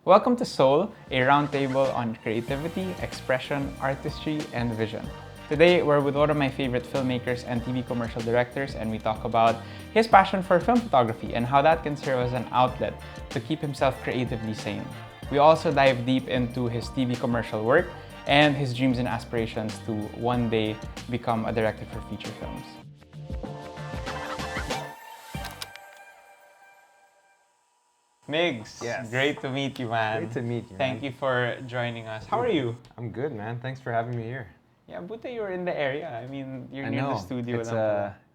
Welcome to Soul, a roundtable on creativity, expression, artistry, and vision. Today, we're with one of my favorite filmmakers and TV commercial directors, and we talk about his passion for film photography and how that can serve as an outlet to keep himself creatively sane. We also dive deep into his TV commercial work and his dreams and aspirations to one day become a director for feature films. Migs, Yes. great to meet you, man. Great to meet you, Thank man. you for joining us. How are you? I'm good, man. Thanks for having me here. Yeah, buti you're in the area. I mean, you're I near know. the studio. It's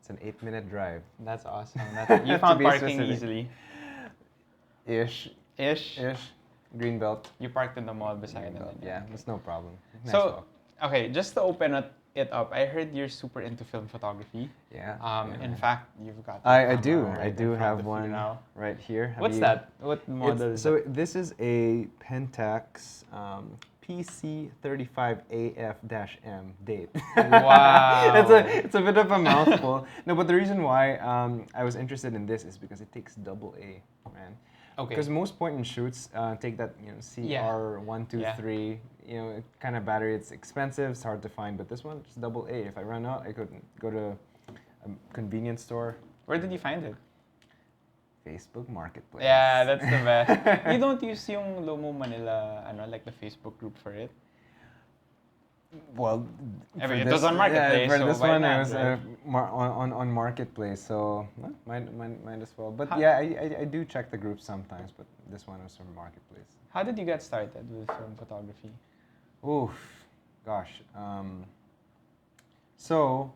an 8-minute drive. That's awesome. You found be parking specific. easily. Ish. Ish. Greenbelt. You parked in the mall beside it. Yeah, that's no problem. Nice So, walk. okay, just to open it up, I heard you're super into film photography. Yeah. In fact, you've got. I do. right I in do front have of you one now. right here. What's that? What model is So that? this is a Pentax PC35AF-M date. Wow. it's a bit of a mouthful. No, but the reason why I was interested in this is because it takes AA, man. Okay. Because most point and shoots take that CR123 kind of battery. It's expensive. It's hard to find. But this one, just AA. If I run out, I could go to a convenience store. Where did you find it? Facebook Marketplace. Yeah, that's the best. You don't use yung Lomo Manila, like the Facebook group for it? Well, I mean, it was on Marketplace, for so this why one, not, it was right? on Marketplace, so might as well. But How- yeah, I do check the group sometimes, but this one was from Marketplace. How did you get started with film photography? Oof, gosh. So,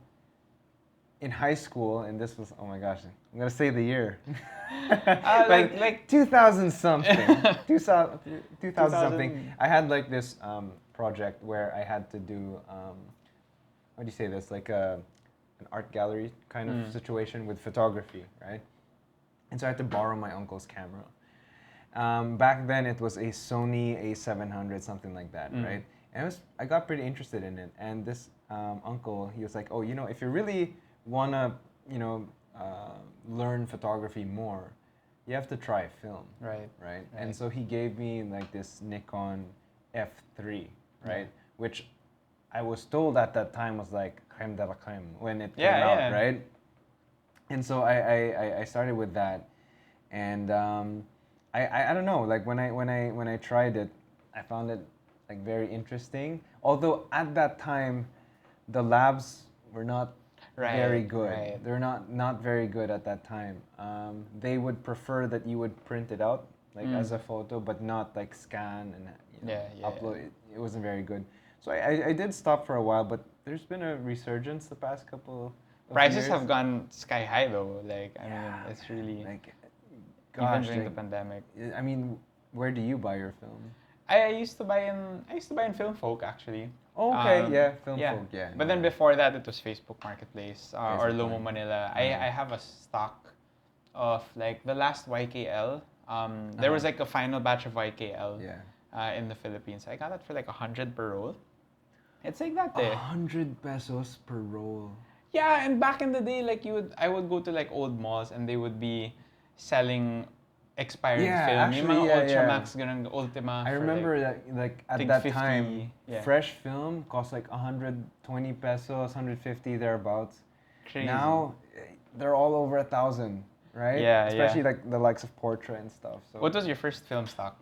in high school, and this was, oh my gosh, I'm gonna say the year. Like 2000 something. 2000 2000. something. I had like this project where I had to do, how do you say this? Like an art gallery kind of situation with photography, right? And so I had to borrow my uncle's camera. Back then it was a Sony A700, something like that, right? And I got pretty interested in it. And this uncle, he was like, oh, if you really wanna, learn photography more, you have to try film, Right. And so he gave me like this Nikon F3, right? Which I was told at that time was like creme de la creme when it came out, Yeah. right? And so I started with that, and I don't know, like when I tried it, I found it like very interesting. Although at that time, the labs were not very good. Right. They're not very good at that time. They would prefer that you would print it out like as a photo, but not like scan and upload. It wasn't very good. So I did stop for a while, but there's been a resurgence the past couple of Prices years. have gone sky high though. Like, I mean, it's really, like, even gosh, during the like, pandemic. I mean, where do you buy your film? I used to buy in Film Folk actually. Oh, okay, Film yeah. Folk, yeah. But then before that, it was Facebook Marketplace or Facebook Lomo Manila. I have a stock of like the last YKL. There was like a final batch of YKL in the Philippines. I got that for like 100 per roll. It's like that eh. 100 pesos per roll. Yeah, and back in the day, like I would go to like old malls and they would be selling expired Yeah, film. actually, Yung mga yeah. Ultramax, ganun, Ultima. I for, remember that like at tig that 50, time, yeah. fresh film cost like 120 pesos, 150 thereabouts. Crazy. Now they're all over 1,000, right? Yeah, Especially like the likes of Portra and stuff. So What was your first film stock?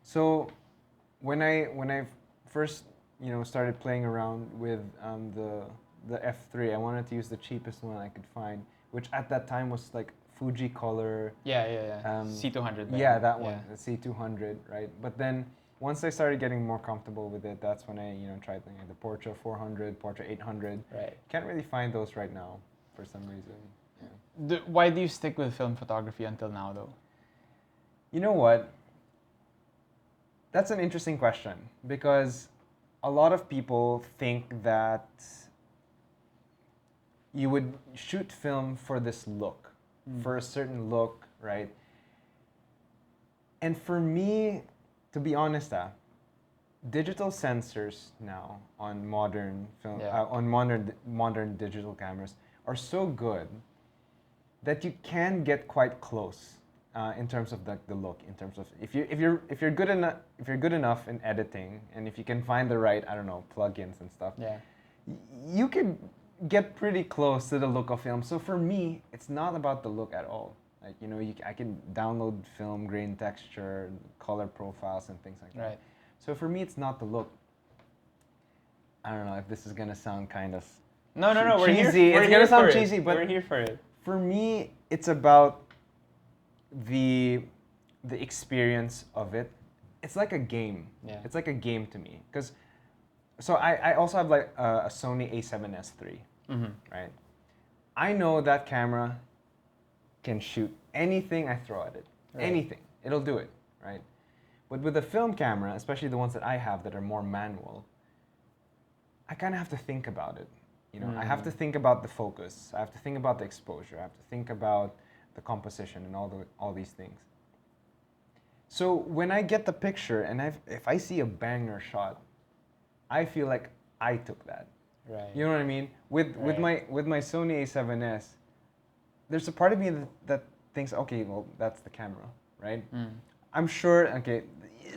So when I first started playing around with the F3, I wanted to use the cheapest one I could find, which at that time was like Fuji Color. Yeah. Um, C200. Yeah, that one, the C200, right? But then once I started getting more comfortable with it, that's when I tried the Portra 400, Portra 800. Right. Can't really find those right now for some reason. Yeah. Why do you stick with film photography until now, though? You know what? That's an interesting question because a lot of people think that you would shoot film for this look, for a certain look, right? And for me, to be honest, digital sensors now on modern film, on modern digital cameras are so good that you can get quite close in terms of the look, in terms of if you're good enough in editing, and if you can find the right, I don't know, plugins and stuff, Yeah. You can get pretty close to the look of film. So for me, it's not about the look at all. Like, you know, I can download film, grain texture, color profiles, and things like that. Right. So for me, it's not the look. I don't know if this is gonna sound kind of No, we're cheesy. here. It's gonna sound cheesy, but we're here for it. for me, it's about the experience of it. It's like a game. Yeah. It's like a game to me. Because, so I also have like a Sony a7S III, right? I know that camera can shoot anything I throw at it. Right. Anything. It'll do it, right? But with a film camera, especially the ones that I have that are more manual, I kind of have to think about it. You know, I have to think about the focus. I have to think about the exposure. I have to think about the composition and all these things. So when I get the picture and if I see a banger shot, I feel like I took that. Right. You know what I mean? With my Sony a7S, there's a part of me that thinks, okay, well, that's the camera, right? I'm sure, okay,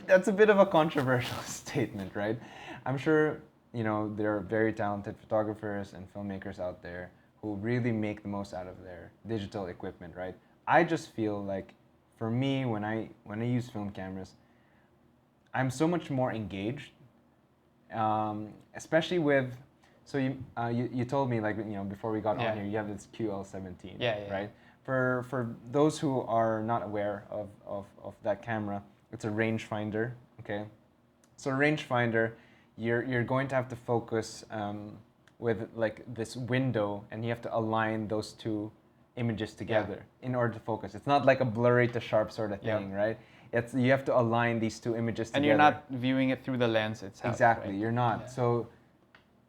that's a bit of a controversial statement, right? I'm sure, you know, there are very talented photographers and filmmakers out there who really make the most out of their digital equipment, right? I just feel like, for me, when I use film cameras, I'm so much more engaged, especially with. So you told me, like, you know, before we got on here, you have this QL17, right? For those who are not aware of that camera, it's a rangefinder, okay? So rangefinder, you're going to have to focus with like this window, and you have to align those two images together in order to focus. It's not like a blurry to sharp sort of thing, right? You have to align these two images together. And you're not viewing it through the lens itself. Exactly, right? you're not. Yeah. So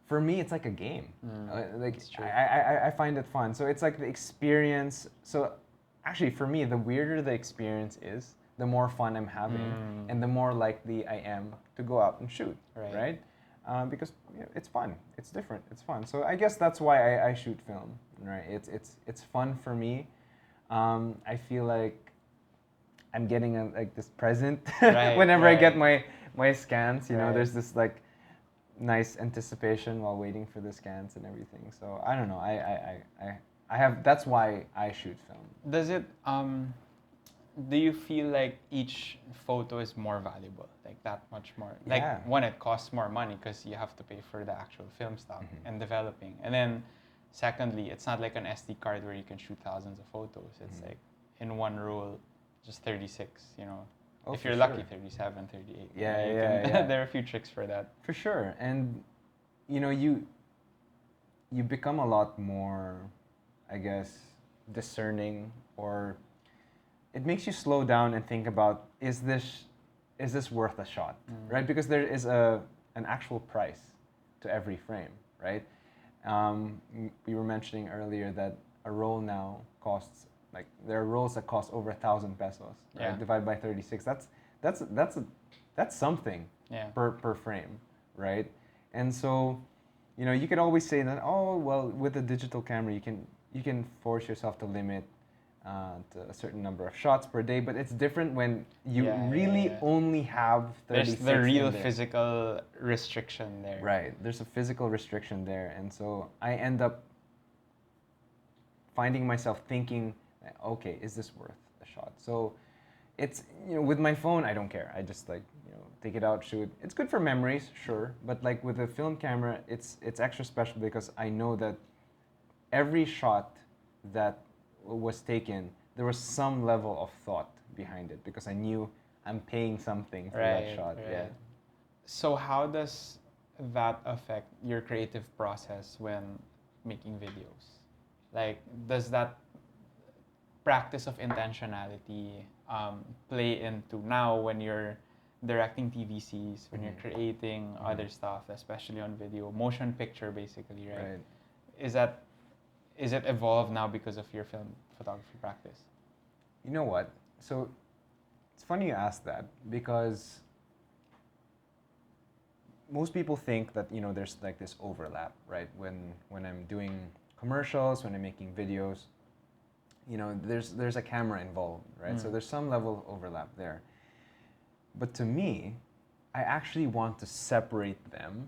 for me, it's like a game. Like I find it fun. So it's like the experience. So actually, for me, the weirder the experience is, the more fun I'm having, and the more likely I am to go out and shoot. Right? Because it's fun. It's different. It's fun. So I guess that's why I shoot film. Right? It's fun for me. I feel like I'm getting like this present whenever I get my scans. You know, there's this like nice anticipation while waiting for the scans and everything. So I don't know. I have. That's why I shoot film. Does it? Do you feel like each photo is more valuable, like that much more? Like one, it costs more money because you have to pay for the actual film stock and developing, and then secondly, it's not like an SD card where you can shoot thousands of photos. It's like in one roll, just 36. You know. If you're lucky, 37, 38. Yeah. There are a few tricks for that. For sure. And, you know, you become a lot more, I guess, discerning, or it makes you slow down and think about, is this worth a shot, right? Because there is an actual price to every frame, right? We were mentioning earlier that a roll now costs, like, there are rolls that cost over 1,000 pesos, right? Divided by 36. That's something per frame, right? And so, you know, you could always say that, oh, well, with a digital camera, you can force yourself to limit to a certain number of shots per day, but it's different when you only have 36. There's the real physical restriction there. Right. There's a physical restriction there, and so I end up finding myself thinking, okay, is this worth a shot? So it's, you know, with my phone, I don't care. I just, like, you know, take it out, shoot. It's good for memories, sure, but like with a film camera, it's extra special because I know that every shot that was taken, there was some level of thought behind it because I knew I'm paying something for that shot. Yeah. So how does that affect your creative process when making videos? Like, does that practice of intentionality play into now when you're directing TVCs, when you're creating other stuff, especially on video, motion picture basically, right? Is it evolved now because of your film photography practice? You know what? So it's funny you ask that because most people think that, you know, there's like this overlap, right? When I'm doing commercials, when I'm making videos, there's a camera involved, right? So there's some level of overlap there. But to me, I actually want to separate them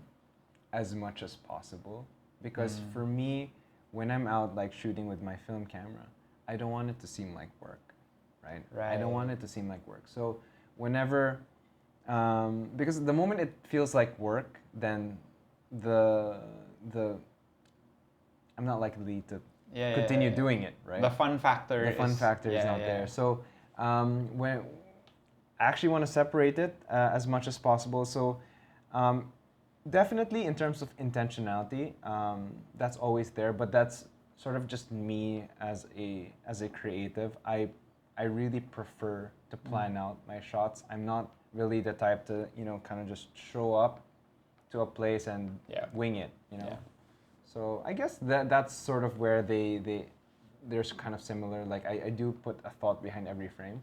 as much as possible, because for me, when I'm out like shooting with my film camera, I don't want it to seem like work, right? I don't want it to seem like work. So whenever, because the moment it feels like work, then the I'm not likely to continue doing it, right? The fun factor is not there. So when I actually want to separate it as much as possible. So definitely in terms of intentionality, that's always there, but that's sort of just me as a creative. I really prefer to plan out my shots. I'm not really the type to, kind of just show up to a place and wing it, So I guess that's sort of where they're kind of similar. Like I do put a thought behind every frame,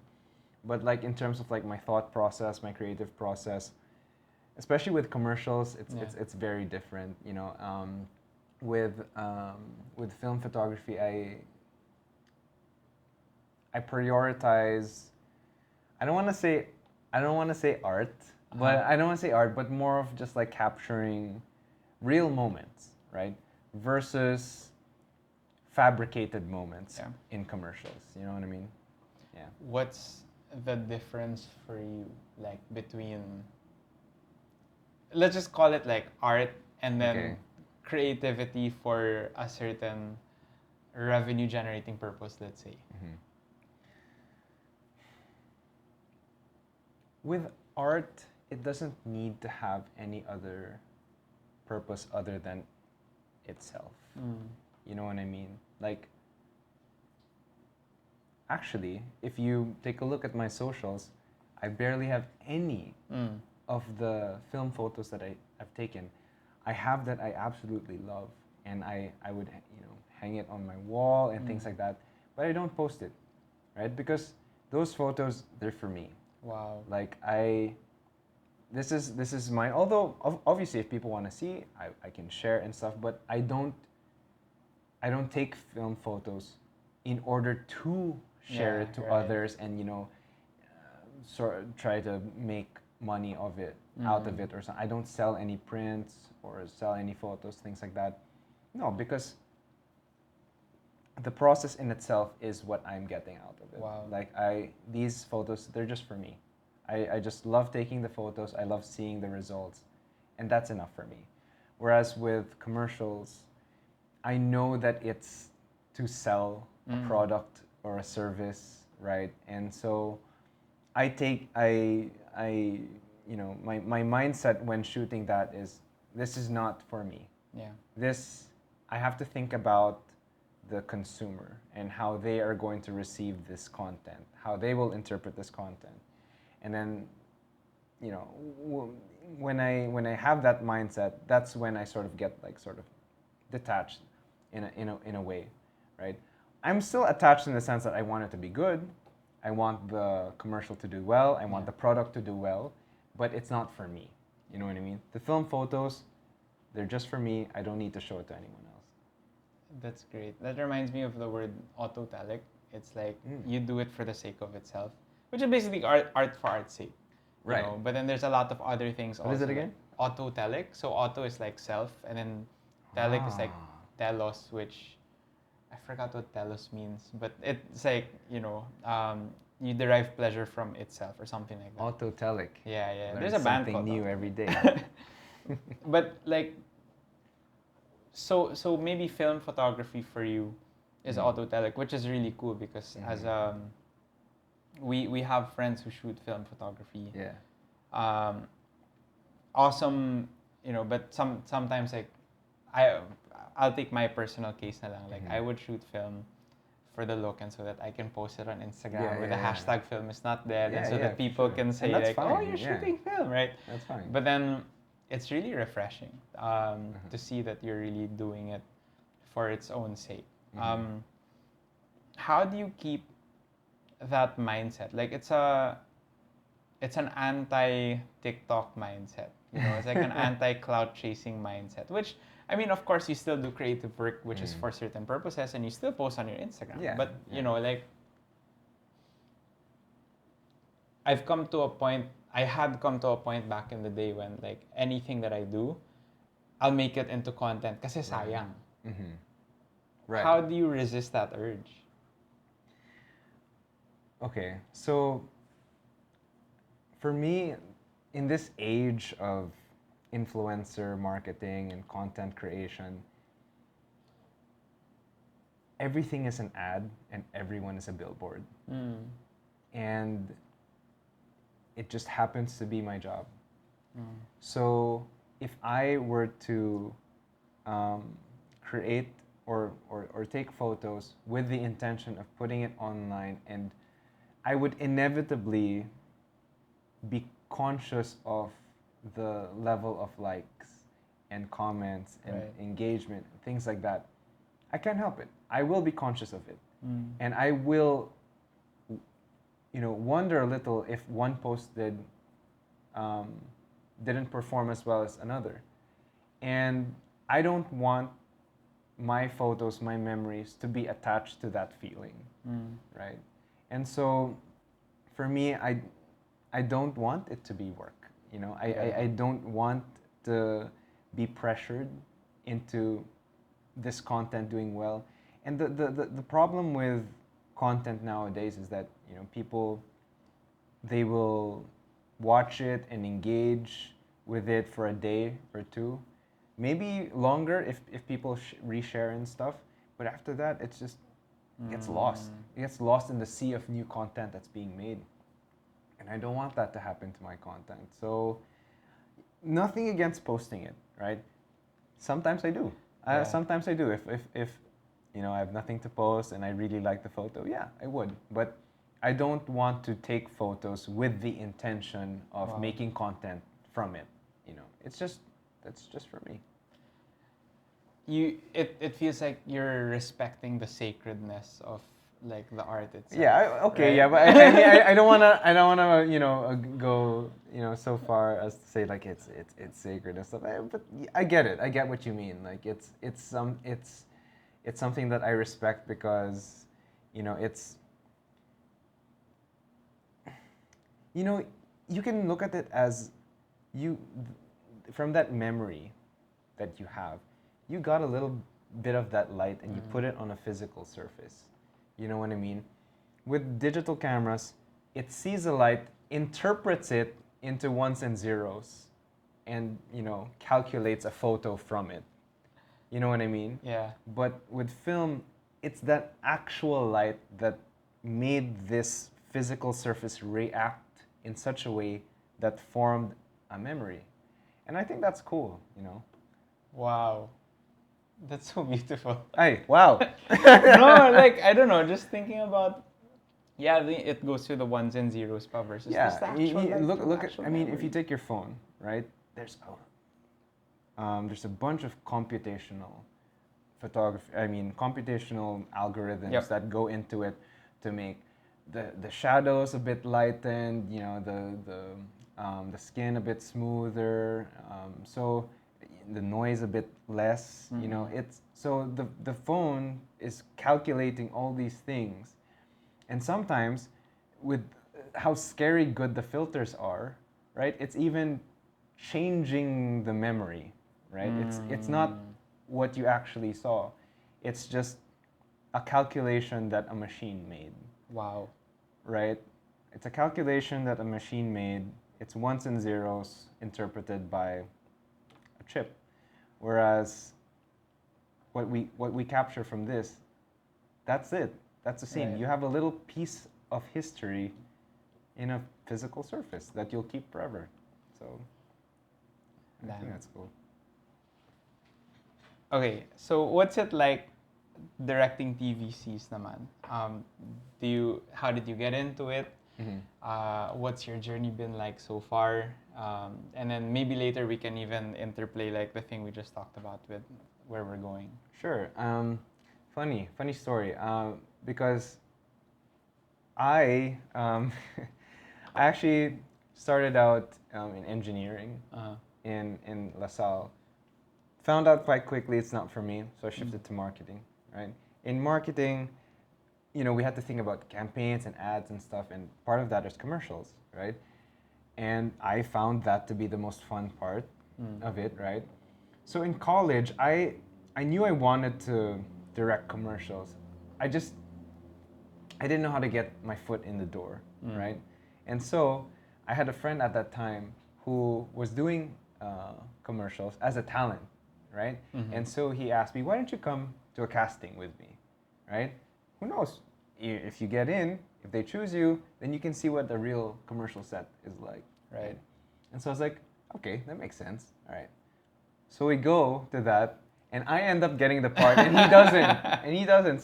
but like in terms of like my thought process, my creative process, especially with commercials, it's very different. With film photography, I prioritize. I don't want to say art, but I don't want to say art, but more of just like capturing real moments, right? Versus fabricated moments in commercials. You know what I mean? Yeah. What's the difference for you, like between, let's just call it like art and then creativity for a certain revenue generating purpose, let's say? With art, it doesn't need to have any other purpose other than itself. You know what I mean? Like, actually, if you take a look at my socials, I barely have any of the film photos that I've taken. I have that I absolutely love, and I would hang it on my wall and things like that, but I don't post it, right? Because those photos, they're for me. Wow. Like this is mine. Although obviously, if people want to see, I can share and stuff. But I don't take film photos in order to share it to others and sort of try to make money of it out of it or something. I don't sell any prints or sell any photos, things like that. No, because the process in itself is what I'm getting out of it. Wow. Like these photos, they're just for me. I just love taking the photos. I love seeing the results, and that's enough for me. Whereas with commercials, I know that it's to sell a product or a service, right? And so my mindset when shooting that is, this is not for me. Yeah. I have to think about the consumer and how they are going to receive this content, how they will interpret this content. And then, when I have that mindset, that's when I sort of get like sort of detached in a way, right? I'm still attached in the sense that I want it to be good. I want the commercial to do well. I want the product to do well, but it's not for me. You know what I mean? The film photos, they're just for me. I don't need to show it to anyone else. That's great. That reminds me of the word Autotelic. It's like you do it for the sake of itself, which is basically art for art's sake. Right. But then there's a lot of other things also. What is it again? Like Autotelic. So auto is like self, and then telic is like telos, which I forgot what telos means, but it's like, you derive pleasure from itself or something like that. Autotelic. Yeah. Learn There's a band something called new Autotelic. every day. But like, so maybe film photography for you is Autotelic, which is really cool because as we have friends who shoot film photography. Yeah. Awesome, but sometimes like I'll take my personal case na lang. Like I would shoot film for the look and so that I can post it on Instagram where the hashtag film is not dead, and so that people can say like, fine. oh, you're shooting film, right? That's fine. But then it's really refreshing to see that you're really doing it for its own sake. How do you keep that mindset? Like it's an anti-TikTok mindset. It's like an anti-clout chasing mindset, which I mean, of course, you still do creative work, which is for certain purposes, and you still post on your Instagram. Yeah, But, yeah. you know, like, I've come to a point, I had come to a point back in the day when, like, anything that I do, I'll make it into content kasi sayang. Mm-hmm. Right. How do you resist that urge? Okay, so for me, in this age of influencer marketing and content creation, everything is an ad and everyone is a billboard. And it just happens to be my job. So if I were to create or take photos with the intention of putting it online, and I would inevitably be conscious of the level of likes and comments and engagement, things like that. I can't help it. I will be conscious of it. And I will, wonder a little if one post didn't perform as well as another. And I don't want my photos, my memories to be attached to that feeling, right? And so for me, I don't want it to be work. I don't want to be pressured into this content doing well. And the problem with content nowadays is that people, they will watch it and engage with it for a day or two, maybe longer if people reshare and stuff. But after that, it's just gets lost. It gets lost in the sea of new content that's being made. And I don't want that to happen to my content. So nothing against posting it, right? Sometimes I do. Sometimes I do. If I have nothing to post and I really like the photo, yeah, I would. But I don't want to take photos with the intention of making content from it. That's just for me. It feels like you're respecting the sacredness of like the art itself. Yeah, okay, right? yeah, but I mean, I don't wanna go so far as to say like it's sacred and stuff. But I get it. I get what you mean. Like it's something that I respect because it's you can look at it as from that memory that you have, you got a little bit of that light and you put it on a physical surface. You know what I mean? With digital cameras, it sees the light, interprets it into ones and zeros, and calculates a photo from it. You know what I mean? Yeah. But with film, it's that actual light that made this physical surface react in such a way that formed a memory. And I think that's cool, Wow. That's so beautiful. Hey, wow. No, like, I don't know, just thinking about, it goes through the ones and zeros pa versus just the actual, look at, actual I mean, if memory. you take your phone, right, there's a bunch of computational photography, computational algorithms that go into it to make the shadows a bit lightened, the skin a bit smoother, so the noise a bit less. It's so the phone is calculating all these things, and sometimes with how scary good the filters are, right? It's even changing the memory, right? It's not what you actually saw. It's just a calculation that a machine made. Wow. Right? It's a calculation that a machine made. It's ones and zeros interpreted by a chip. Whereas what we capture from this, that's it. That's the scene. Right. You have a little piece of history in a physical surface that you'll keep forever. So I think that's cool. Okay, so what's it like directing TVCs naman? How did you get into it? What's your journey been like so far? And then maybe later we can even interplay like the thing we just talked about with where we're going. Sure. Funny story. Because I I actually started out in engineering in LaSalle found out quite quickly it's not for me, so I shifted to marketing, right? In marketing, we had to think about campaigns and ads and stuff, and part of that is commercials, right? And I found that to be the most fun part of it, right? So in college, I knew I wanted to direct commercials. I didn't know how to get my foot in the door, right? And so I had a friend at that time who was doing commercials as a talent, right? And so he asked me, why don't you come to a casting with me, right? Who knows? If you get in, if they choose you, then you can see what the real commercial set is like, right? And so I was like, okay, that makes sense, all right. So we go to that, and I end up getting the part, and he doesn't,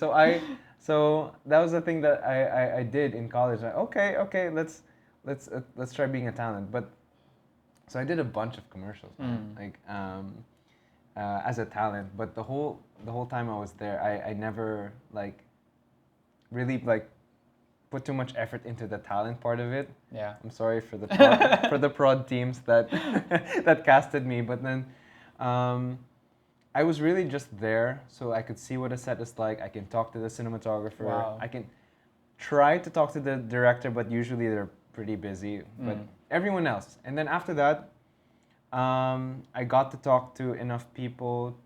So that was the thing that I did in college. Like, okay, let's try being a talent. But so I did a bunch of commercials, like as a talent. But the whole time I was there, I never really put too much effort into the talent part of it. Yeah. I'm sorry for the for the prod teams that that casted me, but then. I was really just there so I could see what a set is like. I can talk to the cinematographer. Wow. I can try to talk to the director, but usually they're pretty busy. But everyone else. And then after that, I got to talk to enough people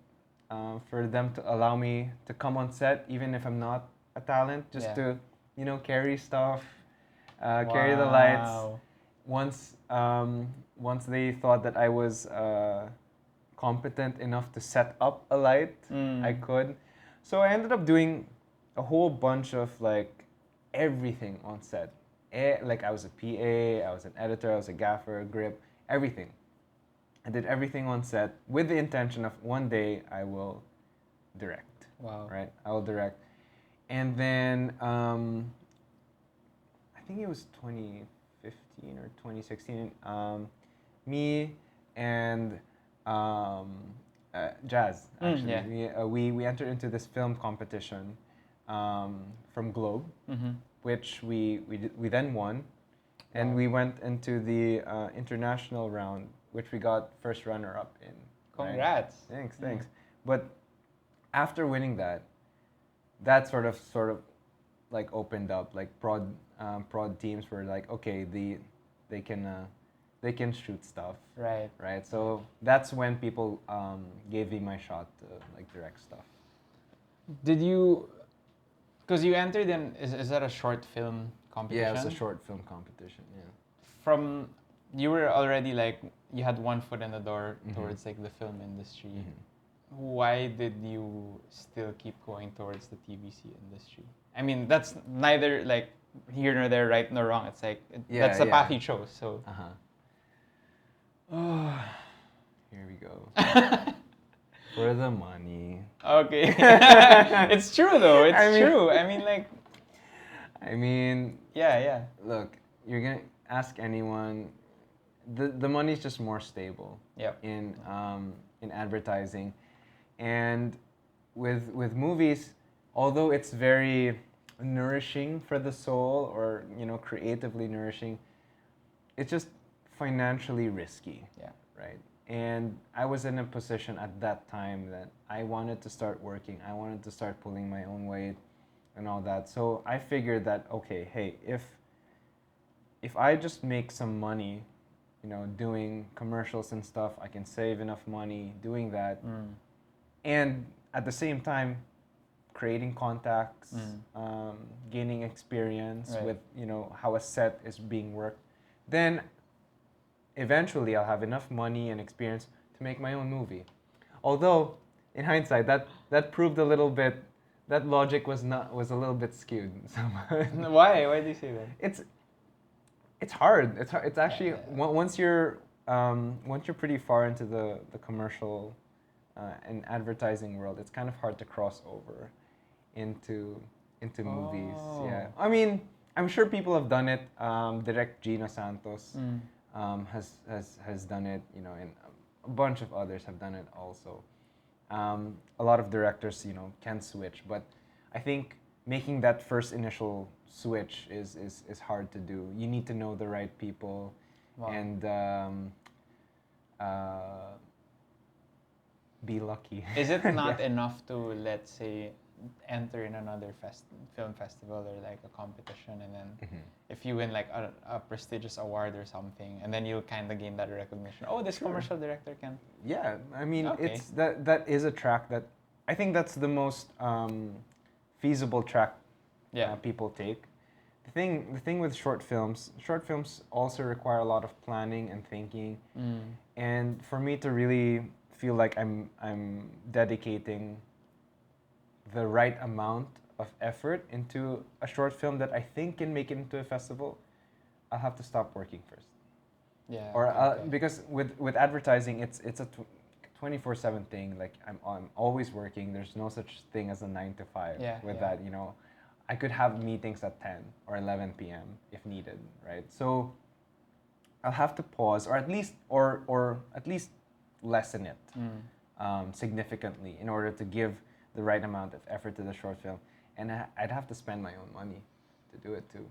for them to allow me to come on set, even if I'm not a talent, just to, carry stuff, carry the lights. Once they thought that I was competent enough to set up a light, I could. So I ended up doing a whole bunch of everything on set. I was a PA, I was an editor, I was a gaffer, grip, everything. I did everything on set with the intention of one day I will direct. Wow. Right? I will direct. And then I think it was 2015 or 2016. Me and Jazz, actually. We entered into this film competition from Globe, which we then won, and we went into the international round, which we got first runner-up in. Congrats! Right? Thanks. But after winning that sort of opened up. Prod teams were like, okay, they can shoot stuff. Right. So that's when people gave me my shot to direct stuff. Did you? Because you entered in, is that a short film competition? Yeah, it's a short film competition. Yeah. You were already you had one foot in the door towards the film industry. Why did you still keep going towards the TVC industry? I mean, that's neither here nor there, right nor wrong. It's that's the path you chose. So. Oh, here we go. For the money. Okay. It's true though. It's true. I mean, yeah. Look, you're gonna ask anyone. The money's just more stable. In advertising, and with movies, although it's very nourishing for the soul, or creatively nourishing, it's just financially risky. Right. And I was in a position at that time that I wanted to start working. I wanted to start pulling my own weight and all that. So I figured that, okay, hey, if I just make some money, doing commercials and stuff, I can save enough money doing that. And at the same time, creating contacts, gaining experience with, how a set is being worked, then eventually I'll have enough money and experience to make my own movie. Although, in hindsight, that proved a little bit, that logic was a little bit skewed. Why? Why do you say that? It's hard. It's actually once you're pretty far into the commercial and advertising world, it's kind of hard to cross over into movies. Yeah. I mean, I'm sure people have done it. Direct Gina Santos has done it, and a bunch of others have done it also. A lot of directors, can switch, but I think making that first initial switch is hard to do. You need to know the right people, and be lucky. Is it not Yeah. enough to, let's say, enter in another film festival or like a competition, and then if you win like a prestigious award or something, and then you'll kind of gain that recognition. Oh, this Sure. commercial director can. Yeah, I mean, Okay. it's that is a track that I think that's the most feasible track people take. The thing with short films also require a lot of planning and thinking. And for me to really feel like I'm dedicating the right amount of effort into a short film that I think can make it into a festival, I'll have to stop working first. Yeah. Or okay. because with advertising, it's a 24/7 thing. Like I'm always working. There's no such thing as a 9 to 5. Yeah, With yeah. that, you know, I could have meetings at 10 or 11 p.m. if needed, right? So I'll have to pause, or at least lessen it significantly in order to give the right amount of effort to the short film, and I'd have to spend my own money to do it too.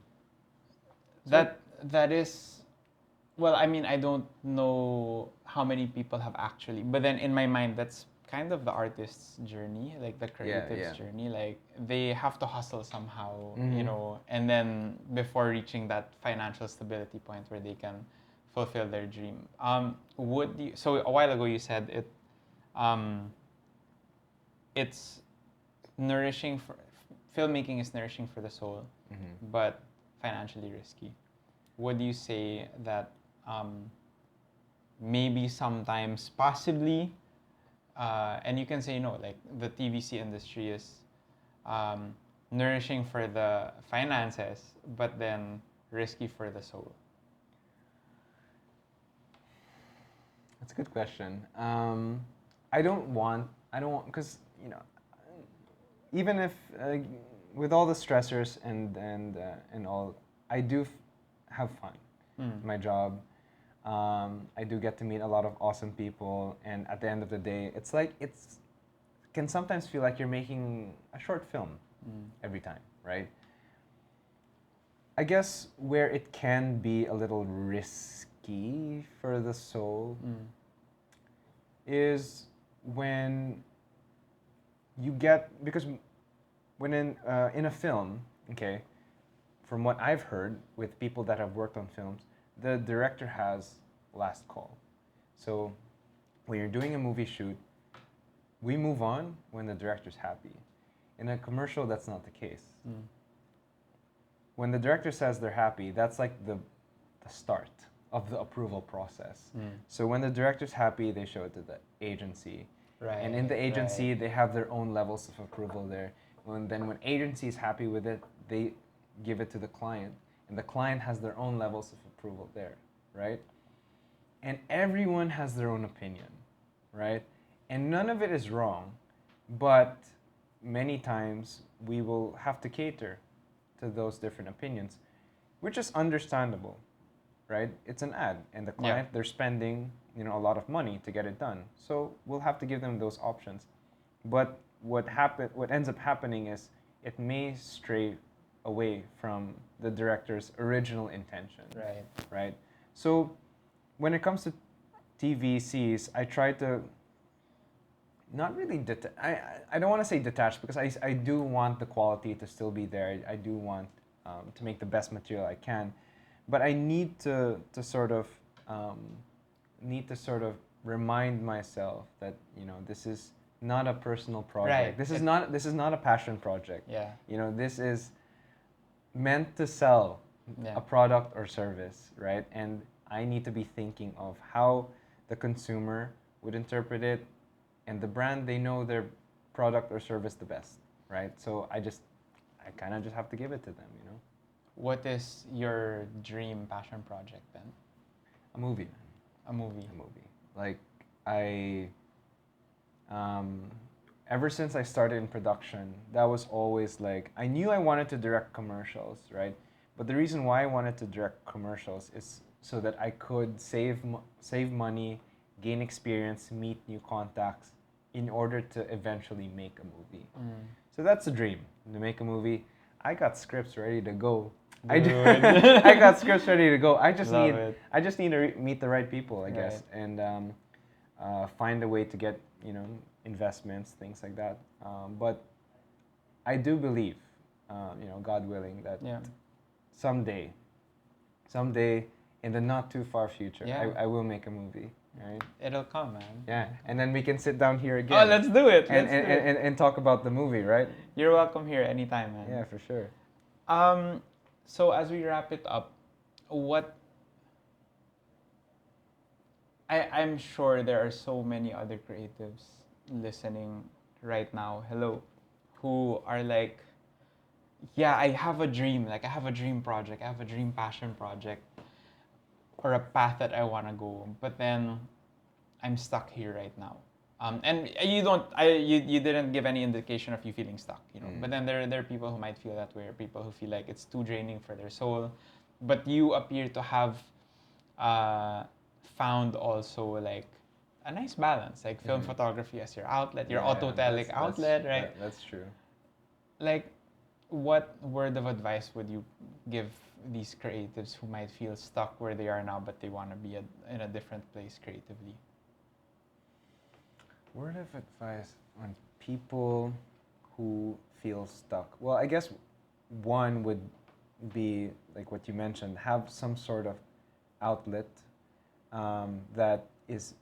That is, well, I mean, I don't know how many people have actually, but then in my mind, that's kind of the artist's journey, like the creative's journey. Like they have to hustle somehow, you know, and then before reaching that financial stability point where they can fulfill their dream. Would you? So a while ago you said it. It's nourishing for filmmaking is nourishing for the soul, but financially risky. Would you say that maybe sometimes, possibly, and you can say no, like the TVC industry is nourishing for the finances, but then risky for the soul? That's a good question. I don't want, because you know, even if with all the stressors and all, I do have fun. My job. I do get to meet a lot of awesome people, and at the end of the day, it's like can sometimes feel like you're making a short film every time, right? I guess where it can be a little risky for the soul is when you get, because when in a film, okay, from what I've heard with people that have worked on films, the director has last call. So when you're doing a movie shoot, we move on when the director's happy. In a commercial, that's not the case. When the director says they're happy, that's like the start of the approval process. So when the director's happy, they show it to the agency. Right. And in the agency, they have their own levels of approval there. When agency is happy with it, they give it to the client. And the client has their own levels of approval there, right? And everyone has their own opinion, right? And none of it is wrong, but many times we will have to cater to those different opinions, which is understandable, right? It's an ad, and the client, they're spending, you know, a lot of money to get it done. So we'll have to give them those options. But what ends up happening is it may stray away from the director's original intention. Right. Right? So when it comes to TVCs, I try to not really I don't want to say detached, because I do want the quality to still be there. I do want to make the best material I can, but I need to sort of remind myself that, you know, this is not a personal project. Right. This is not a passion project. Yeah. You know, this is meant to sell a product or service, right? And I need to be thinking of how the consumer would interpret it, and the brand, they know their product or service the best, right? So I kind of just have to give it to them, you know? What is your dream passion project then? A movie. A movie. A movie. Like, ever since I started in production, that was always like, I knew I wanted to direct commercials, right? But the reason why I wanted to direct commercials is so that I could save money, gain experience, meet new contacts in order to eventually make a movie. So that's the dream, to make a movie. I got scripts ready to go. I got scripts ready to go. I just need to meet the right people, I guess, and find a way to get, investments, things like that. But I do believe, God willing, that someday, in the not too far future, I will make a movie. Right? It'll come, man. Yeah, and then we can sit down here again. Oh, let's do it. And talk about the movie, right? You're welcome here anytime, man. Yeah, for sure. So as we wrap it up, I'm sure there are so many other creatives listening right now, who are like, yeah, I have a dream. Like, I have a dream project. I have a dream passion project. Or a path that I want to go, but then I'm stuck here right now. And you didn't give any indication of you feeling stuck, But then there are people who might feel that way, or people who feel like it's too draining for their soul. But you appear to have found also like a nice balance, like film photography as your outlet, your Autotelic outlet, right? That's true. Like, what word of advice would you give these creatives who might feel stuck where they are now, but they want to be in a different place creatively? Word of advice on people who feel stuck. Well, I guess one would be like what you mentioned, have some sort of outlet that is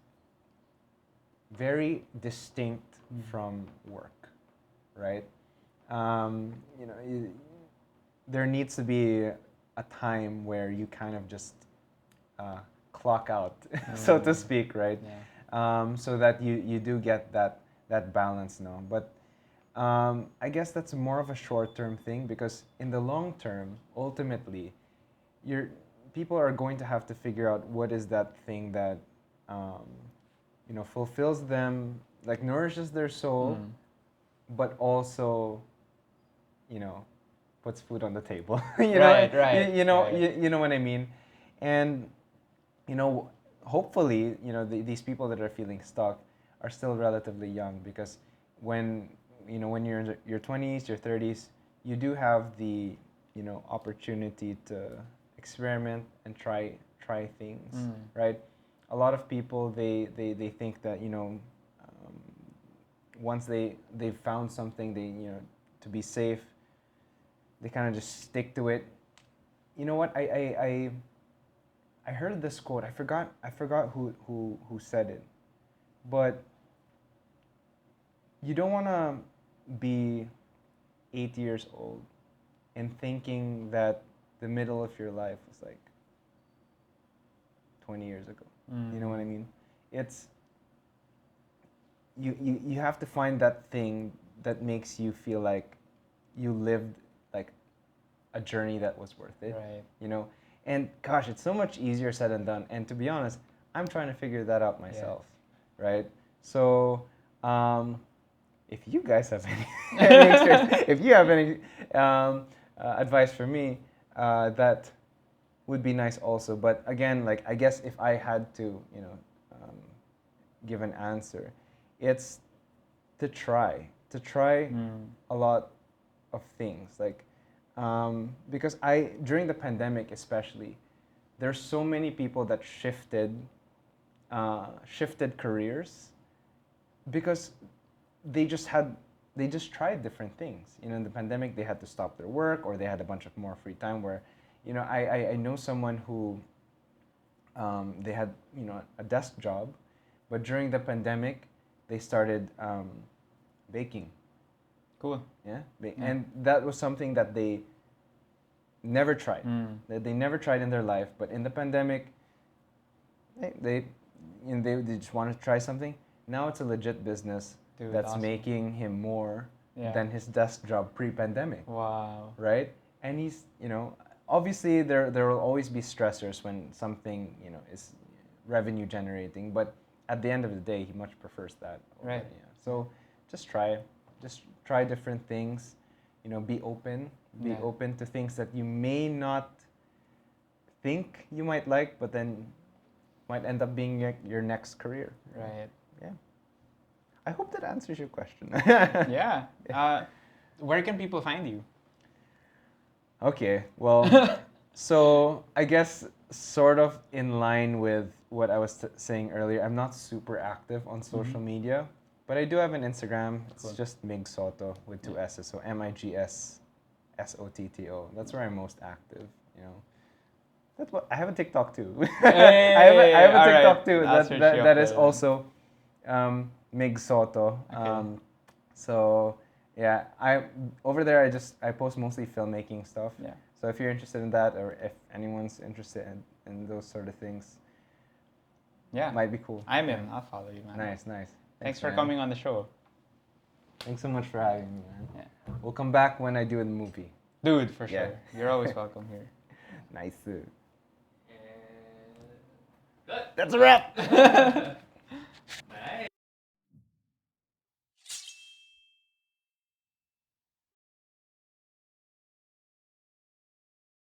very distinct from work, right? There needs to be a time where you kind of just clock out, so to speak, right? Yeah. So that you do get that balance now. But I guess that's more of a short-term thing, because in the long term, ultimately, people are going to have to figure out what is that thing that fulfills them, like nourishes their soul, but also, puts food on the table. You know what I mean? And hopefully, these people that are feeling stuck are still relatively young, because when you're in your 20s, your 30s, you do have the opportunity to experiment and try things, right? A lot of people they think that once they've found something, to be safe, they kind of just stick to it. You know what? I heard this quote. I forgot who said it, but you don't want to be 8 years old and thinking that the middle of your life was like 20 years ago. You know what I mean? It's you have to find that thing that makes you feel like you lived like a journey that was worth it. Right. And gosh, it's so much easier said than done. And to be honest, I'm trying to figure that out myself, right? So, if you guys have any experience, if you have any advice for me, that would be nice also. But again, like, I guess if I had to, give an answer, it's to try a lot of things, like. Because during the pandemic especially, there's so many people that shifted careers because they just tried different things. In the pandemic, they had to stop their work, or they had a bunch of more free time where, I know someone who, they had, a desk job, but during the pandemic, they started baking. Cool. Yeah, and that was something that they never tried. That they never tried in their life, but in the pandemic, they just wanted to try something. Now it's a legit business that's awesome. Making him more than his desk job pre-pandemic. Wow. Right, and he's obviously there will always be stressors when something is revenue generating, but at the end of the day, he much prefers that. Right. So just try different things, be open to things that you may not think you might like, but then might end up being your next career. Right. Yeah. I hope that answers your question. Yeah. Where can people find you? Okay, well, so I guess sort of in line with what I was saying earlier, I'm not super active on social media. But I do have an Instagram. It's Cool. just Migs Sotto with 2 S's. So MIGS SOTTO. That's where I'm most active. You know. That's what I have a TikTok too. Hey, I have a all TikTok right. too. I'll search you up That is there. also Migs Sotto. Okay. So yeah, over there I post mostly filmmaking stuff. Yeah. So if you're interested in that, or if anyone's interested in those sort of things, Yeah. might be cool. I'm in. I'll follow you, man. Nice. Thanks for man. coming on the show. Thanks so much for having me, man. Yeah. We'll come back when I do a movie. Dude, for Yeah. sure. You're always welcome here. Nice. Cut. That's a wrap.